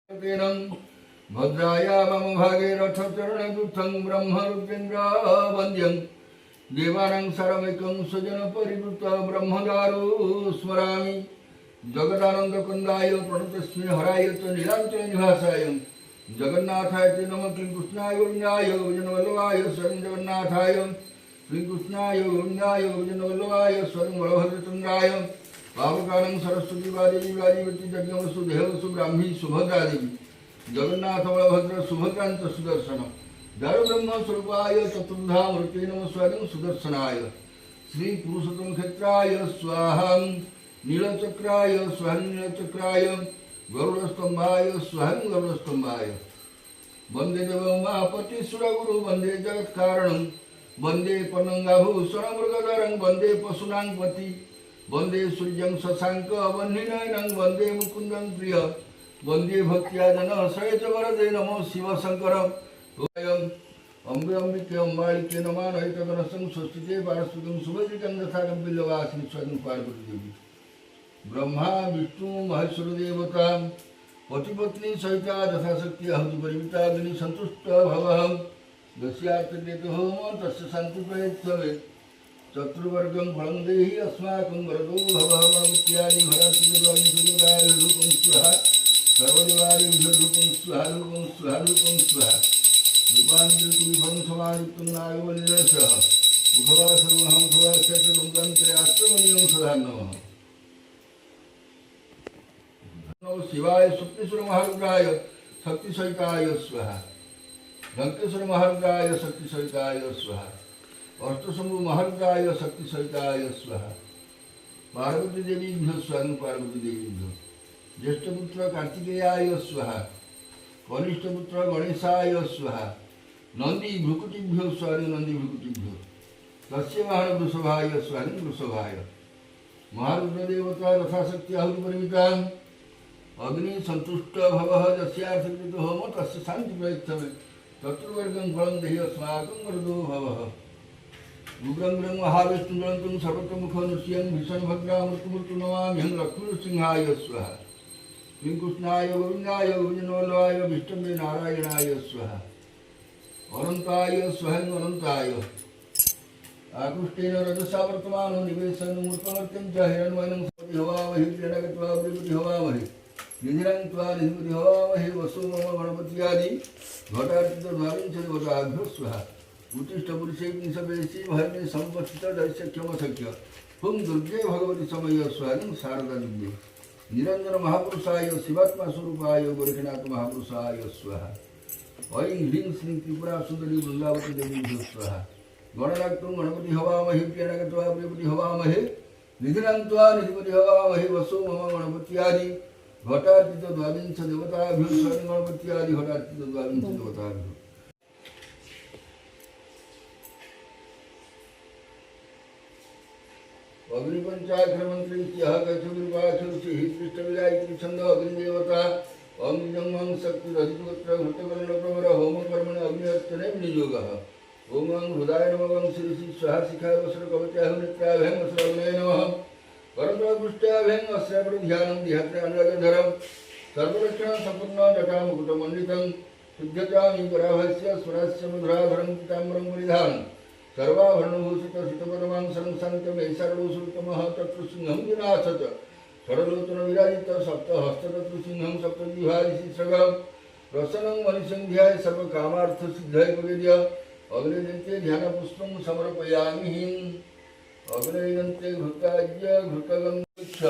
तेनं भद्राया मम भागे रथचरणयुथं ब्रह्मरुद्रेन्द्र वन्द्यं देवानां सारमेकं स्वजन परिवृत ब्रह्मदारो स्मरामि जगदानन्दकन्दाय प्रणतस्मै हराय च नीलाञ्चलनिवासाय जगन्नाथाय ते नमः श्रीकृष्णाय गोविन्दाय गोविन्दवल्लभाय स्वयं जगन्नाथाय श्रीकृष्णाय गोविन्दाय गोविन्दवल्लभाय स्वयं बलभद्रचन्द्राय पावकानं सरस्वती वादेवी वाजीवती जज्ञवसु देहवसु ब्राह्मी सुभद्रा देवी जगन्नाथ बलभद्र सुभद्रांत सुदर्शन दारु ब्रह्म स्वरूपाय चतुर्धा मूर्ते नमः स्वयं सुदर्शनाय श्री पुरुषोत्तम क्षेत्राय स्वाहा नीलचक्राय स्वयं नीलचक्राय गरुड़स्तंभाय स्वयं गरुड़स्तंभाय वंदे देवमापति सुरगुरु वंदे जगत्कारणं वंदे पन्नगाभूषण मृगधरं वंदे पशूनां पति वंदे सूर्यं शशांक वह्निनयनं वंदे मुकुंदं प्रिय वंदे भक्त्या जन श्रेय च वरदे नमो शिव शंकर अम्बे अम्बिके अम्बालिके नमः नैतगणसं स्वस्तिते पारस्पतिं शुभजितं यथा कपिलवासिनी स्वयं पार्वती देवी ब्रह्मा विष्णु महेश्वर देवता पतिपत्नी सहिता यथाशक्ति आहुति परिमिता अग्नि संतुष्ट भवः यस्यार्थे होम तस्य शांति प्रयत्तवे चतुर्वर्गं फलं देहि अस्माकं वरदो भवमत्यादि भरतिरूपं स्वाहा सर्वनिवारिरूपं स्वाहा रूपं स्वाहा रूपं स्वाहा रूपान्तरकुलिफलं समायुक्तं नागवल्लसः मुखवा सर्वहं मुखवा क्षेत्रमुखान्तरे आत्मनियं सदा नमः नमो शिवाय सुप्तेश्वर महारुद्राय शक्तिसहिताय स्वाहा लंकेश्वर महारुद्राय शक्तिसहिताय स्वाहा अष्टशंभु महारुद्राय शक्ति सहिताय स्वाहा पार्वती देवी स्वयं पार्वती देवी ज्येष्ठपुत्र कार्तिकेयाय स्वाहा कनिष्ठपुत्र गणेशाय स्वाहा नंदी भ्रुकुटिभ्यो स्वयं नंदी भ्रुकुटिभ्यो तस्य वाहन वृषभाय स्वयं वृषभाय महारुद्र देवता यथाशक्ति आहुति परिमिता अग्नि संतुष्ट भवः यस्यार्थकृतो होम तस्य शांति प्रयत्तवे चतुर्वर्गं फलं देहि अस्माकं वरदो भवः उग्रं महाविष्णुं सर्वतोमुख नृसिंहं भीषणभद्रामृतमूर्ति नमाम्यहं लक्ष्मीनृसिंहाय स्वाहा श्रीकृष्णाय गोविन्दाय गोविन्दवल्लभाय विष्णवे नारायणाय स्वाहा अनन्ताय स्वयं अनन्ताय आकृष्टेन रजसा वर्तमानो निवेशनमूर्तमर्त्यं च हिरण्मयनं सपति हवामहे प्रणगत्वा विभूति हवामहे निधिरं त्वा निधिपति हवामहे वसो मम गणपत्यादि घटार्चितद्वारिंशदेवताभ्यो स्वाहा उत्तिष्ठ पुरुषे निशेषी भरणे संपत्तित दैश्यक्षम सख्य हुं दुर्गे भगवती समय स्वयं शारदा दिव्ये निरंजन महापुरुषाय शिवात्मा स्वरूपाय गोरखनाथ महापुरुषाय स्वाहा ऐं ह्रीं श्रीं त्रिपुरा सुंदरी वृंदावती देवी स्वाहा गणनाक्तं गणपति हवामहे प्रियनगत्वा प्रियपति हवामहे निधिरन्त्वा निधिपति हवामहे वसो मम गणपत्यादि घटार्चित द्वाविंश देवताभ्यो स्वयं गणपत्यादि घटार्चित द्वाविंश देवताभ्यो अग्निपंचाक्षर मंत्री गच्छुपाक्षुषि पृष्ठविलायित्री छंद अग्निदेवता अग्निजंगं शक्ति अधिपुत्र घृतकर्ण प्रवर होम कर्मण अग्निअर्चने नियोगः ओम हृदय नमः श्री स्वाहा शिखाय वस्त्र कवचाय नेत्राभ्यं वस्त्राग्नये नमः परमपृष्ठाभ्यं अस्यापरि ध्यानं ध्यात्रे अनुरागधरं सर्वलक्षण संपन्न जटामुकुटमण्डितं शुद्धचामि पराभस्य स्वरस्य मधुराधरं पीताम्बरं परिधानं सर्वाभरणभूषित शीतपरमां संशान्तमेशरणोऽसुतमः तत्तुसिंहं विनाशच षडलोचन विराजित सप्तहस्ततत्तुसिंहं सप्तजिह्वादिशिश्रगं प्रसन्नं मनिषं ध्याय सर्वकामार्थसिद्धये भवेद्य अग्निदन्ते ध्यानपुष्पं समर्पयामि अग्निदन्ते घृताज्य घृतगन्धक्ष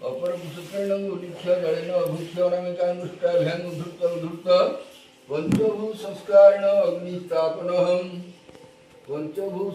अपरपुष्करणं उदीक्ष्य जलेन अभूक्ष्य अनामिकाङ्गुष्टाभ्यां उद्धृत पञ्चभूसंस्कारेण अग्निस्थापनम् पंचभूत